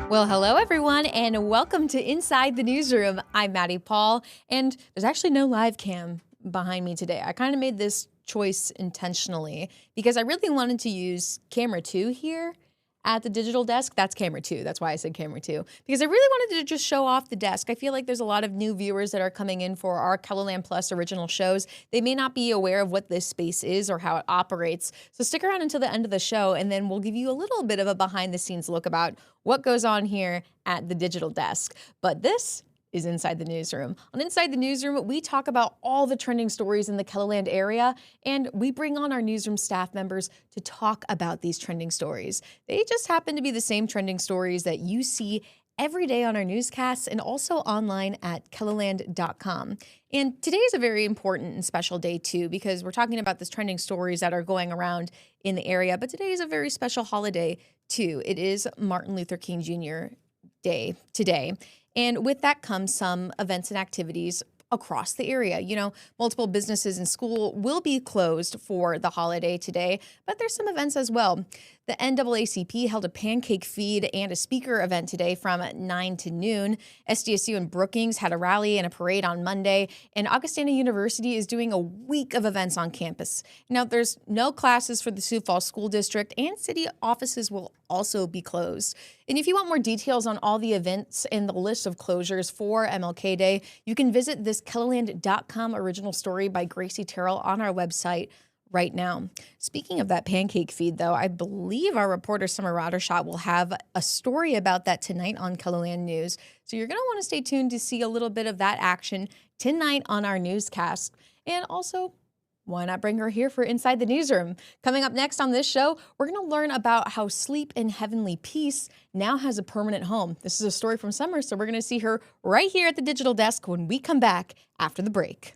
Well, hello everyone, and welcome to Inside the Newsroom. I'm Maddie Paul, and there's actually no live cam behind me today. I kind of made this choice intentionally because I really wanted to use camera 2 here at the digital desk. That's camera 2. That's why I said camera 2, because I really wanted to just show off the desk. I feel like there's a lot of new viewers that are coming in for our KELOLAND Plus original shows. They may not be aware of what this space is or how it operates. So stick around until the end of the show, and then we'll give you a little bit of a behind the scenes look about what goes on here at the digital desk. But this is Inside the Newsroom. On Inside the Newsroom, we talk about all the trending stories in the KELOLAND area, and we bring on our newsroom staff members to talk about these trending stories. They just happen to be the same trending stories that you see every day on our newscasts and also online at KELOLAND.com. And today is a very important and special day too, because we're talking about these trending stories that are going around in the area, but today is a very special holiday too. It is Martin Luther King Jr. Day today. And with that comes some events and activities across the area. You know, multiple businesses and school will be closed for the holiday today, but there's some events as well. The NAACP held a pancake feed and a speaker event today from 9 to noon. SDSU in Brookings had a rally and a parade on Monday, and Augustana University is doing a week of events on campus. Now, there's no classes for the Sioux Falls School District, and city offices will also be closed. And if you want more details on all the events and the list of closures for MLK Day, you can visit this KELOLAND.com original story by Gracie Terrell on our website right now. Speaking of that pancake feed, though, I believe our reporter Summer Roddershot will have a story about that tonight on KELOLAND News. So you're going to want to stay tuned to see a little bit of that action tonight on our newscast. And also, why not bring her here for Inside the Newsroom? Coming up next on this show, we're going to learn about how sleep in heavenly peace now has a permanent home. This is a story from Summer, so we're going to see her right here at the digital desk when we come back after the break.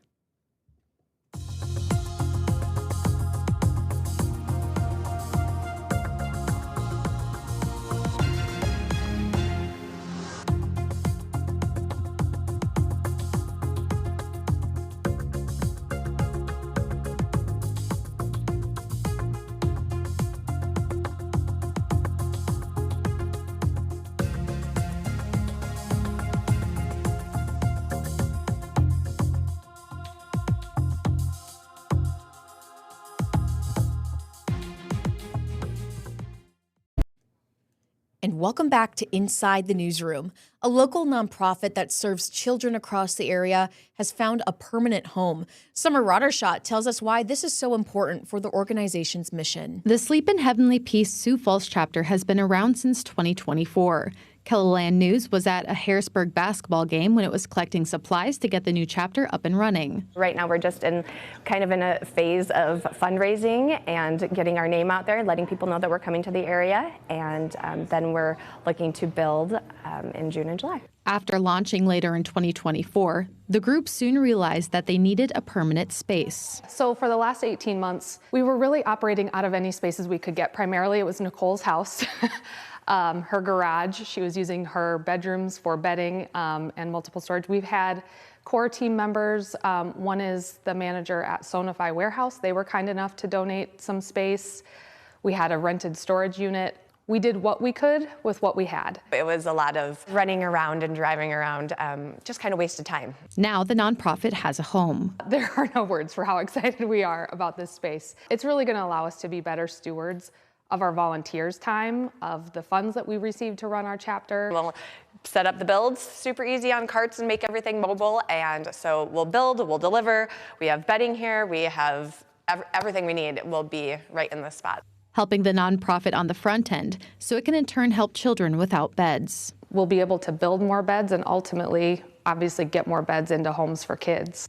And welcome back to Inside the Newsroom. A local nonprofit that serves children across the area has found a permanent home. Summer Roddershot tells us why this is so important for the organization's mission. The Sleep in Heavenly Peace Sioux Falls chapter has been around since 2024. KELOLAND News was at a Harrisburg basketball game when it was collecting supplies to get the new chapter up and running. Right now we're just in a phase of fundraising and getting our name out there, letting people know that we're coming to the area, and then we're looking to build in June and July. After launching later in 2024, the group soon realized that they needed a permanent space. So for the last 18 months, we were really operating out of any spaces we could get. Primarily it was Nicole's house. Her garage, she was using her bedrooms for bedding and multiple storage. We've had core team members. One is the manager at Sonify Warehouse. They were kind enough to donate some space. We had a rented storage unit. We did what we could with what we had. It was a lot of running around and driving around, just kind of wasted time. Now the nonprofit has a home. There are no words for how excited we are about this space. It's really going to allow us to be better stewards of our volunteers' time, of the funds that we receive to run our chapter. We'll set up the builds super easy on carts and make everything mobile, and so we'll build, we'll deliver. We have bedding here, we have everything we need will be right in this spot. Helping the nonprofit on the front end so it can in turn help children without beds. We'll be able to build more beds and ultimately, obviously, get more beds into homes for kids.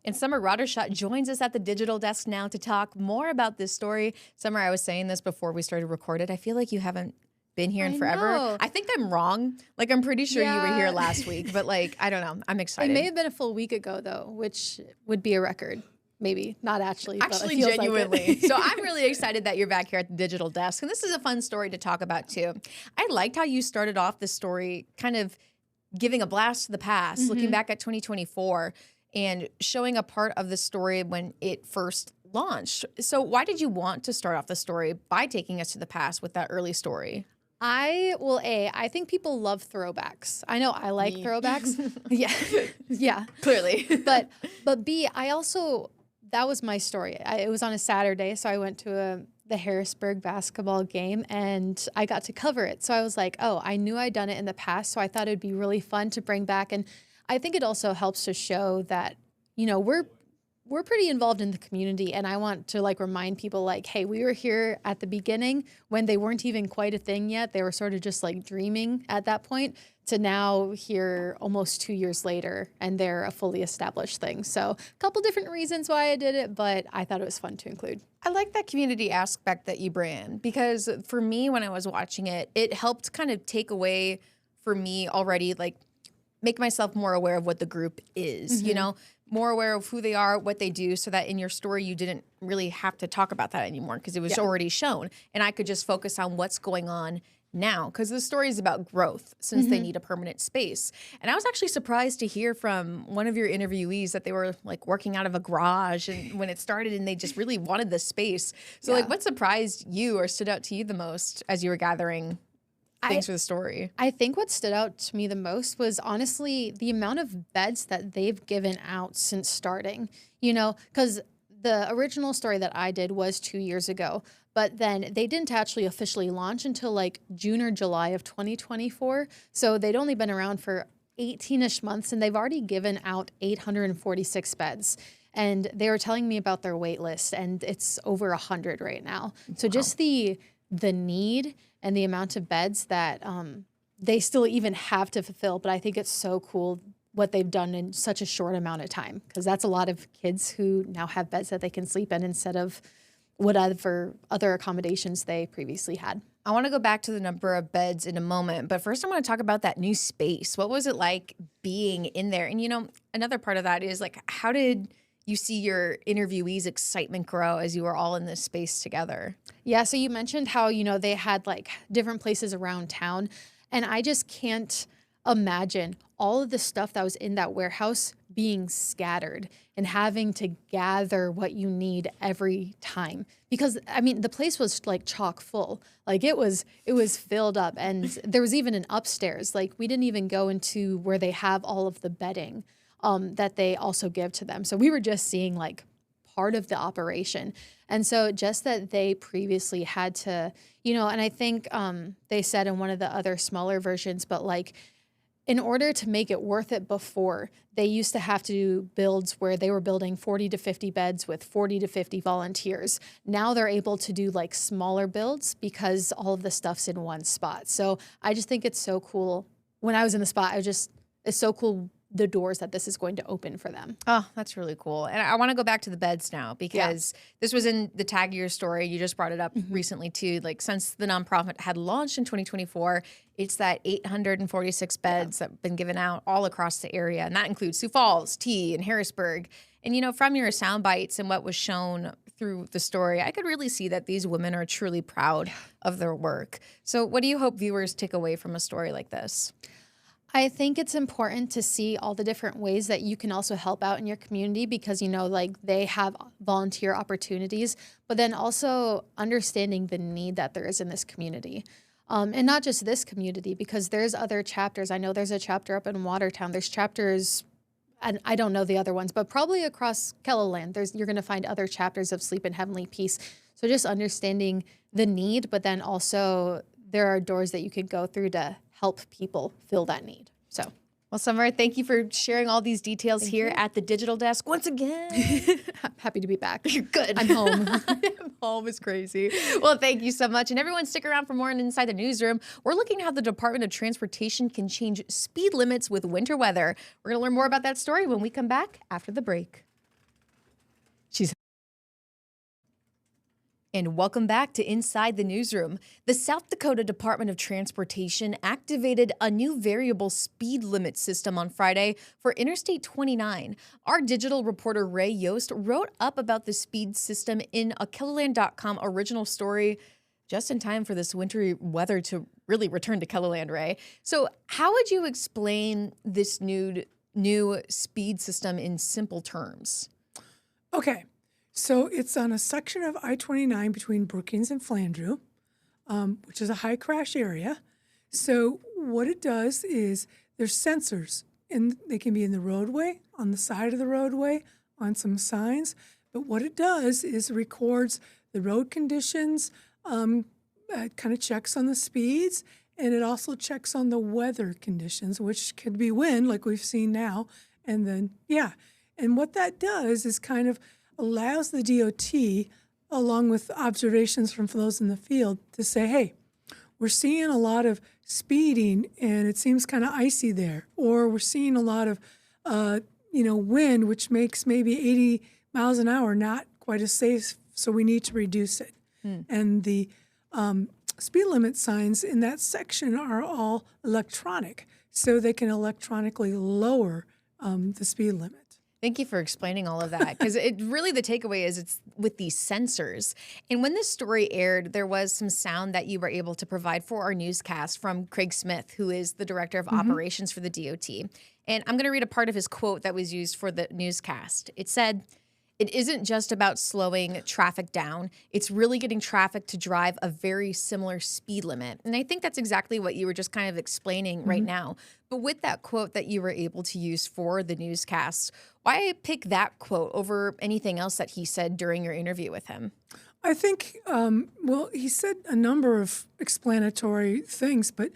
And Summer Roddershot joins us at the digital desk now to talk more about this story. Summer, I was saying this before we started recording. I feel like you haven't been here in forever. Know. I think I'm wrong. Like, I'm pretty sure you were here last week, but like, I don't know. I'm excited. It may have been a full week ago though, which would be a record. Maybe not actually, but it feels genuinely. like it. So I'm really excited that you're back here at the digital desk. And this is a fun story to talk about too. I liked how you started off this story kind of giving a blast to the past, looking back at 2024 and showing a part of the story when it first launched. So why did you want to start off the story by taking us to the past with that early story? I think people love throwbacks. I know I like throwbacks. Yeah. Yeah. Clearly. But B, that was my story. It was on a Saturday, so I went to the Harrisburg basketball game and I got to cover it. So I was like, oh, I knew I'd done it in the past, so I thought it'd be really fun to bring back. And I think it also helps to show that, we're pretty involved in the community, and I want to remind people hey, we were here at the beginning when they weren't even quite a thing yet. They were sort of just dreaming at that point, to now here almost 2 years later, and they're a fully established thing. So a couple different reasons why I did it, but I thought it was fun to include. I like that community aspect that you bring, because for me, when I was watching it, it helped kind of take away for me already, make myself more aware of what the group is, more aware of who they are, what they do, so that in your story, you didn't really have to talk about that anymore because it was already shown. And I could just focus on what's going on now, because the story is about growth since they need a permanent space. And I was actually surprised to hear from one of your interviewees that they were working out of a garage and when it started, and they just really wanted the space. So what surprised you or stood out to you the most as you were gathering things for the story? I think what stood out to me the most was honestly the amount of beds that they've given out since starting, because the original story that I did was 2 years ago, but then they didn't actually officially launch until June or July of 2024. So they'd only been around for 18-ish months, and they've already given out 846 beds. And they were telling me about their wait list, and it's over 100 right now. So just the need and the amount of beds that they still even have to fulfill. But I think it's so cool what they've done in such a short amount of time, because that's a lot of kids who now have beds that they can sleep in instead of whatever other accommodations they previously had. I want to go back to the number of beds in a moment, but first I want to talk about that new space. What was it like being in there? And another part of that is how did you see your interviewees' excitement grow as you were all in this space together? Yeah, so you mentioned how, they had different places around town, and I just can't imagine all of the stuff that was in that warehouse being scattered and having to gather what you need every time. Because the place was chock full. It was filled up, and there was even an upstairs. We didn't even go into where they have all of the bedding that they also give to them. So we were just seeing part of the operation. And so just that they previously had to, and I think they said in one of the other smaller versions, but in order to make it worth it before, they used to have to do builds where they were building 40 to 50 beds with 40 to 50 volunteers. Now they're able to do smaller builds because all of the stuff's in one spot. So I just think it's so cool. When I was in the spot, it's so cool the doors that this is going to open for them. Oh, that's really cool. And I want to go back to the beds now, because this was in the tag year story. You just brought it up recently too. Since the nonprofit had launched in 2024, it's that 846 beds that have been given out all across the area. And that includes Sioux Falls, T, and Harrisburg. And from your sound bites and what was shown through the story, I could really see that these women are truly proud of their work. So what do you hope viewers take away from a story like this? I think it's important to see all the different ways that you can also help out in your community, because, they have volunteer opportunities, but then also understanding the need that there is in this community. And not just this community, because there's other chapters. I know there's a chapter up in Watertown. There's chapters, and I don't know the other ones, but probably across KELOLAND, you're going to find other chapters of Sleep in Heavenly Peace. So just understanding the need, but then also there are doors that you could go through to help people fill that need. So, well, Summer, thank you for sharing all these details here at the digital desk once again. Happy to be back. You're good. I'm home. I'm home is crazy. Well, thank you so much. And everyone, stick around for more on Inside the Newsroom. We're looking at how the Department of Transportation can change speed limits with winter weather. We're going to learn more about that story when we come back after the break. And welcome back to Inside the Newsroom. The South Dakota Department of Transportation activated a new variable speed limit system on Friday for Interstate 29. Our digital reporter Ray Yost wrote up about the speed system in a KELOLAND.com original story just in time for this wintry weather to really return to KELOLAND, Ray. So how would you explain this new speed system in simple terms? Okay. So it's on a section of I-29 between Brookings and Flandreau. which is a high crash area. So what it does is there's sensors, and they can be in the roadway, on the side of the roadway, on some signs. But what it does is records the road conditions, it kind of checks on the speeds, and it also checks on the weather conditions, which could be wind, like we've seen now. And then, and what that does is kind of allows the DOT, along with observations from those in the field, to say, hey, we're seeing a lot of speeding and it seems kind of icy there. Or we're seeing a lot of, wind, which makes maybe 80 miles an hour not quite as safe, so we need to reduce it. And the speed limit signs in that section are all electronic, so they can electronically lower the speed limit. Thank you for explaining all of that, because it really, the takeaway is it's with these sensors. And when this story aired, there was some sound that you were able to provide for our newscast from Craig Smith, who is the director of operations for the DOT. And I'm going to read a part of his quote that was used for the newscast. It said, "It isn't just about slowing traffic down. It's really getting traffic to drive a very similar speed limit." And I think that's exactly what you were just kind of explaining right now. But with that quote that you were able to use for the newscast, why pick that quote over anything else that he said during your interview with him? I think, he said a number of explanatory things, but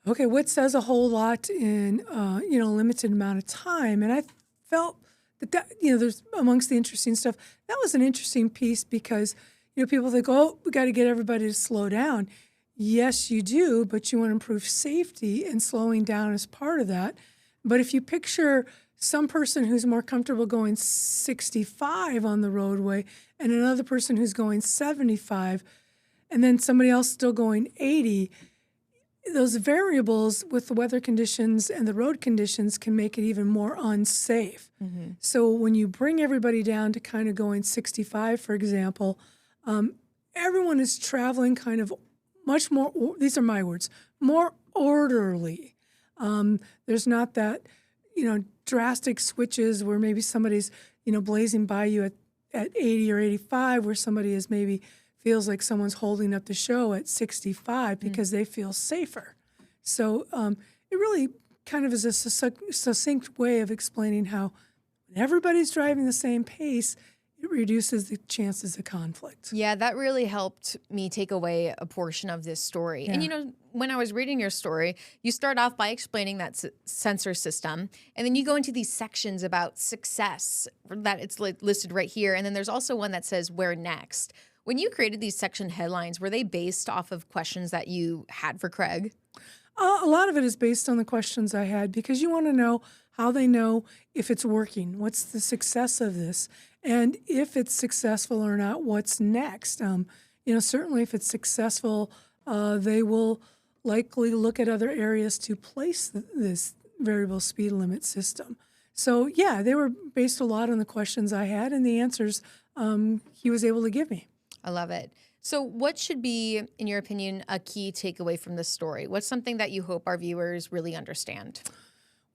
what says a whole lot in, a limited amount of time? And I felt that there's amongst the interesting stuff, that was an interesting piece because, people think, oh, we got to get everybody to slow down. Yes, you do, but you want to improve safety, and slowing down is part of that. But if you picture some person who's more comfortable going 65 on the roadway and another person who's going 75, and then somebody else still going 80, those variables with the weather conditions and the road conditions can make it even more unsafe. So when you bring everybody down to kind of going 65, for example, everyone is traveling kind of much more, these are my words, more orderly. There's not that, drastic switches where maybe somebody's, blazing by you at 80 or 85, where somebody is maybe feels like someone's holding up the show at 65 because they feel safer. So it really kind of is a succinct way of explaining how when everybody's driving the same pace, it reduces the chances of conflict. Yeah, that really helped me take away a portion of this story. Yeah. And, when I was reading your story, you start off by explaining that sensor system, and then you go into these sections about success that it's listed right here. And then there's also one that says where next. When you created these section headlines, were they based off of questions that you had for Craig? A lot of it is based on the questions I had, because you want to know how they know if it's working. What's the success of this? And if it's successful or not, what's next? Certainly if it's successful, they will likely look at other areas to place this variable speed limit system. So yeah, they were based a lot on the questions I had and the answers he was able to give me. I love it. So what should be, in your opinion, a key takeaway from this story? What's something that you hope our viewers really understand?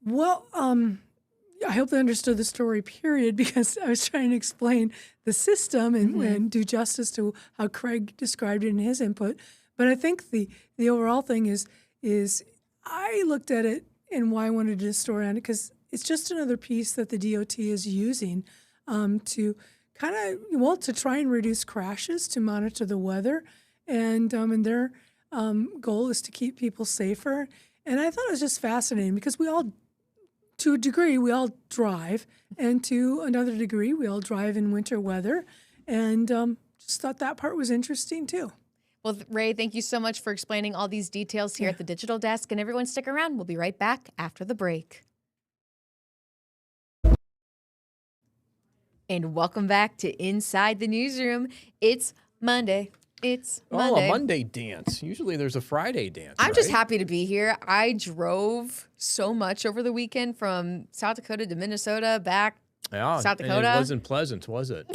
Well, I hope they understood the story, period, because I was trying to explain the system and do justice to how Craig described it in his input. But I think the overall thing is I looked at it and why I wanted to do a story on it, because it's just another piece that the DOT is using to to try and reduce crashes, to monitor the weather, and their goal is to keep people safer. And I thought it was just fascinating because to a degree, we all drive, and to another degree, we all drive in winter weather, and just thought that part was interesting too. Well, Ray, thank you so much for explaining all these details here at the Digital Desk, and everyone stick around. We'll be right back after the break. And welcome back to Inside the Newsroom. It's Monday. It's Monday. Oh, a Monday dance. Usually there's a Friday dance. I'm just happy to be here. I drove so much over the weekend from South Dakota to Minnesota, back South Dakota. And it wasn't pleasant, was it?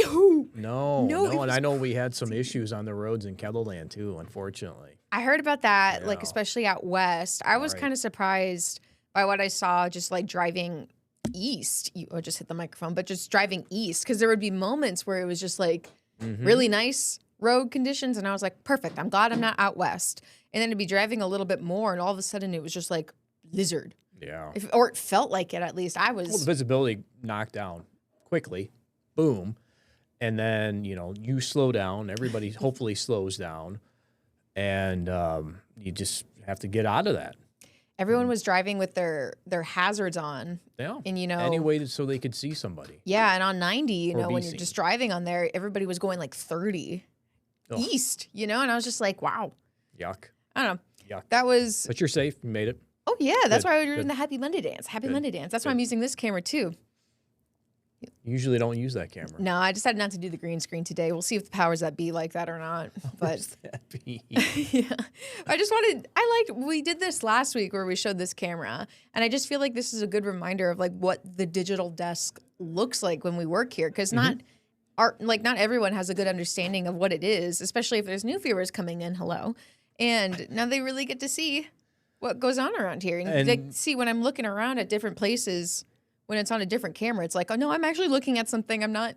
No. And I know we had some issues on the roads in KELOLAND too, unfortunately. I heard about that, especially out west. I was kind of surprised by what I saw just driving east. I just hit the microphone, but just driving east, because there would be moments where it was just really nice road conditions, and I was like, perfect. I'm glad I'm not out west. And then to be driving a little bit more, and all of a sudden it was just like blizzard. Yeah. Or it felt like it, at least. I was. Well, the visibility knocked down quickly, boom, and then you slow down. Everybody hopefully slows down, and you just have to get out of that. Everyone was driving with their hazards on. Yeah. And anyway, so they could see somebody. Yeah, and on 90, Or be when you're seen. just driving on there, everybody was going like 30 east, and I was just like, wow. Yuck. I don't know. Yuck. That was. But you're safe. You made it. Oh yeah, that's Good, why we were good. doing the Happy Monday dance. Happy Good, Monday dance. That's why good. I'm using this camera too. You usually don't use that camera. No, I decided not to do the green screen today. We'll see if the powers that be like that or not. But That be? yeah, we did this last week where we showed this camera, and I just feel like this is a good reminder of like what the digital desk looks like when we work here, because not everyone has a good understanding of what it is, especially if there's new viewers coming in. Hello, and now they really get to see what goes on around here, and they see when I'm looking around at different places. When it's on a different camera, it's like, oh no, I'm actually looking at something. I'm not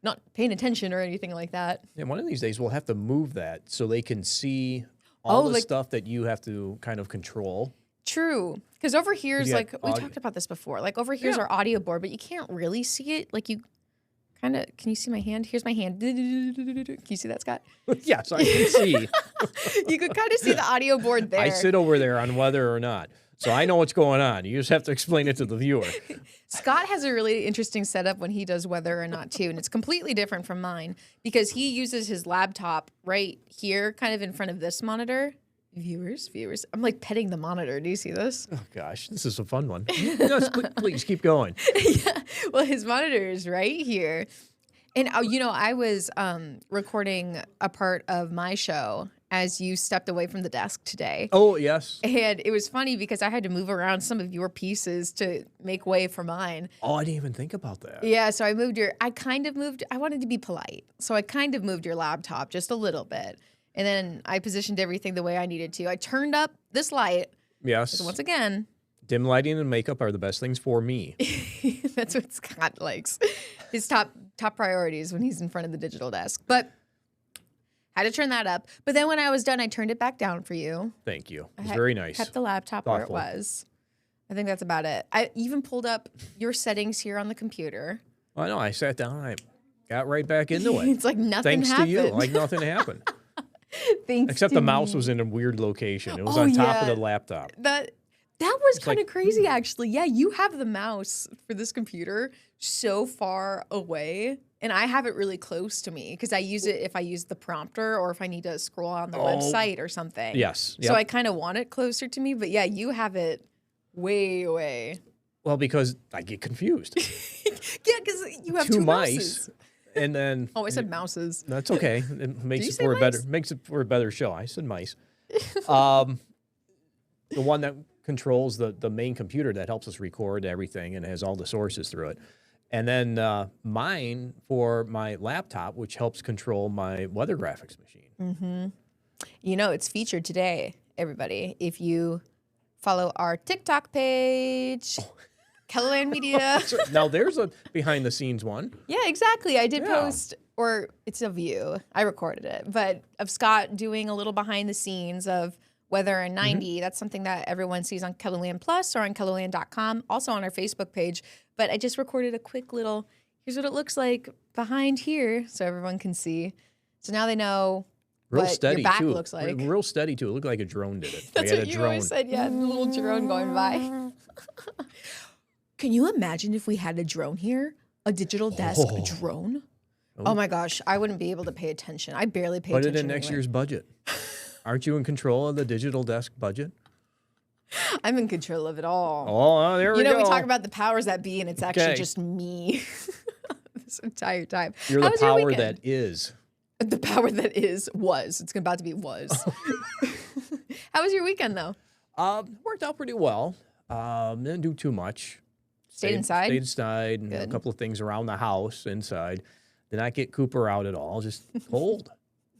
not paying attention or anything like that. And one of these days we'll have to move that so they can see all the stuff that you have to kind of control. True. Because over here's You like, got we audio. talked about this before. Like over here's our audio board, but you can't really see it. Like you kind of, can you see my hand? Here's my hand. Can you see that, Scott? Yes, I can see. You could kind of see the audio board there. I sit over there on whether or not. So I know what's going on. You just have to explain it to the viewer. Scott has a really interesting setup when he does whether or not too, and it's completely different from mine because he uses his laptop right here, kind of in front of this monitor. Viewers. I'm like petting the monitor. Do you see this? Oh gosh, this is a fun one. Yes, please keep going. Yeah. Well, his monitor is right here. And, I was recording a part of my show as you stepped away from the desk today. Oh, yes. And it was funny because I had to move around some of your pieces to make way for mine. Oh, I didn't even think about that. Yeah, so I wanted to be polite. So I kind of moved your laptop just a little bit. And then I positioned everything the way I needed to. I turned up this light. Yes. Once again. Dim lighting and makeup are the best things for me. That's what Scott likes. His top priorities when he's in front of the digital desk. But had to turn that up. But then when I was done, I turned it back down for you. Thank you. It was very nice. Kept the laptop Thoughtful. where it was. I think that's about it. I even pulled up your settings here on the computer. Well, I know. I sat down and I got right back into it. It's like nothing Thanks happened. to you. Like nothing happened. Thanks Except to the mouse me. was in a weird location. It was Oh, on top of yeah. the laptop. That was kind of like, crazy, actually. Yeah, you have the mouse for this computer so far away, and I have it really close to me because I use it if I use the prompter or if I need to scroll on the website or something. Yes. So Yep. I kind of want it closer to me, but yeah, you have it way away. Well, because I get confused. Yeah, because you have two mice. mouses. And then Oh, I said mouses. that's okay. It makes you it say for a better mice? makes it for a better show. I said mice. The one that controls the main computer that helps us record everything and has all the sources through it. And then mine for my laptop, which helps control my weather graphics machine. Mm-hmm. It's featured today, everybody. If you follow our TikTok page, KELOLAND Media. Now there's a behind the scenes one. Yeah, exactly. I did Yeah. post, or it's of you. I recorded it, but of Scott doing a little behind the scenes of weather in 90. That's something that everyone sees on KELOLAND Plus or on KELOLAND.com, also on our Facebook page. But I just recorded a quick little, here's what it looks like behind here so everyone can see. So now they know Real what steady your back too. looks like. Real steady too. It looked like a drone did it. That's We had what a you drone. always said. Yeah, a little drone going by. Can you imagine if we had a drone here? A digital desk drone? Oh my gosh, I wouldn't be able to pay attention. I barely pay Put attention. it in next anyway. year's budget. Aren't you in control of the digital desk budget? I'm in control of it all. Oh, there we go. We talk about the powers that be, and it's actually Okay. just me this entire time. You're How the was your power weekend? that is. The power that is was. It's about to be was. How was your weekend though? Worked out pretty well. Didn't do too much. Stayed inside? Stayed inside. And a Good. couple of things around the house inside. Did not get Cooper out at all. Just cold.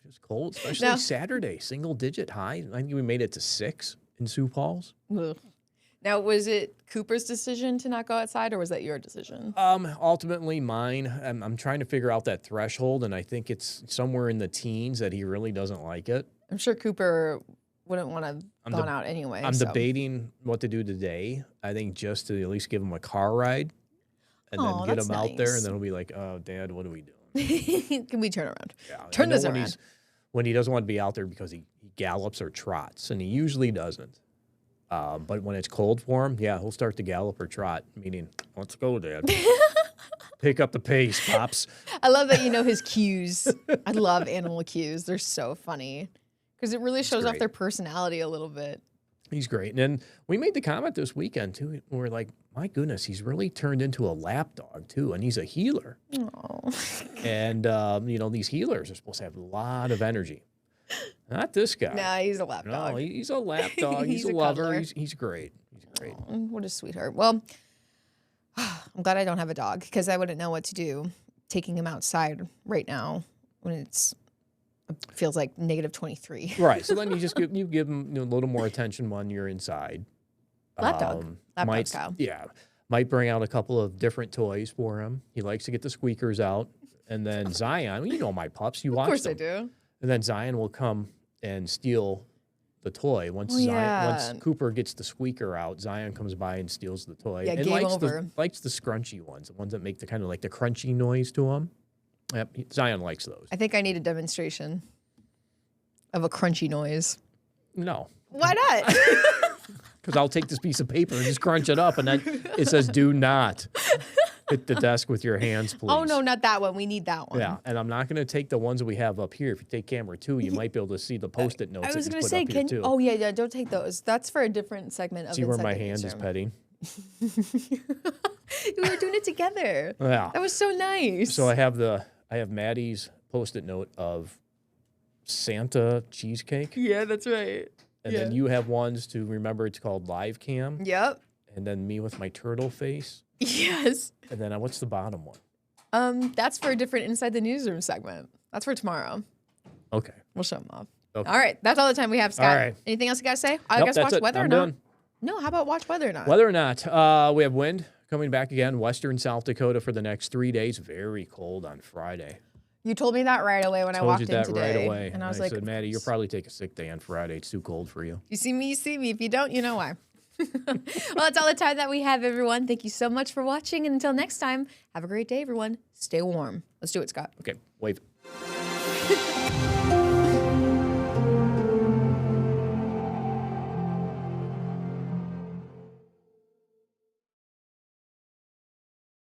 Just cold. Especially Now- Saturday. Single digit high. I think we made it to 6 in Sioux Falls. Ugh. Now, was it Cooper's decision to not go outside, or was that your decision? Ultimately mine. I'm trying to figure out that threshold, and I think it's somewhere in the teens that he really doesn't like it. I'm sure Cooper wouldn't want to gone out anyway. I'm debating what to do today. I think just to at least give him a car ride and then get him out there, and then he'll be like, "Oh, Dad, what are we doing? Can we turn around? Yeah, Turn this around." When he doesn't want to be out there because he gallops or trots, and he usually doesn't. But when it's cold for him, yeah, he'll start to gallop or trot, meaning, let's go, Dad. Pick up the pace, Pops. I love that you know his cues. I love animal cues. They're so funny because it really shows off their personality a little bit. He's great. And then we made the comment this weekend, too. We're like, my goodness, he's really turned into a lap dog, too, and he's a healer. Oh. And, you know, these healers are supposed to have a lot of energy. Not this guy. Nah, he's a lap dog. No, he's a lap dog. He's a lover. He's great. He's great. Oh, what a sweetheart. Well, I'm glad I don't have a dog because I wouldn't know what to do taking him outside right now when it feels like negative 23. Right. So then you just give him a little more attention when you're inside. Lap dog. Lap dog style. Yeah. Might bring out a couple of different toys for him. He likes to get the squeakers out. And then Zion, you know my pups. You watch them. Of course I do. And then Zion will come and steal the toy. Once Cooper gets the squeaker out, Zion comes by and steals the toy. Yeah, and game over. Likes the scrunchy ones, the ones that make the kind of like the crunchy noise to him. Yep, Zion likes those. I think I need a demonstration of a crunchy noise. No. Why not? Because I'll take this piece of paper and just crunch it up, and then it says, "Do not hit the desk with your hands, please." Oh, no, not that one. We need that one. Yeah, and I'm not going to take the ones that we have up here. If you take camera 2, you might be able to see the Post-it notes. I was going to say, oh, yeah, don't take those. That's for a different segment of See where Inside my the hand is Newsroom. petting? We were doing it together. Yeah. That was so nice. So I have Maddie's Post-it note of Santa cheesecake. Yeah, that's right. And then you have ones to remember. It's called Live Cam. Yep. And then me with my turtle face. Yes. And then what's the bottom one? That's for a different Inside the Newsroom segment. That's for tomorrow. Okay. We'll show them off. Okay. All right. That's all the time we have, Scott. All right. Anything else you guys say? I Nope, guess that's watch it. weather I'm or not? done. No, how about watch weather or not? Whether or not, we have wind coming back again, western South Dakota for the next 3 days. Very cold on Friday. You told me that right away when I walked in today. Told you that right away. And I was like, said, Maddie, you'll probably take a sick day on Friday. It's too cold for you. You see me, you see me. If you don't, you know why. Well, that's all the time that we have, everyone. Thank you so much for watching. And until next time, have a great day, everyone. Stay warm. Let's do it, Scott. Okay, wave.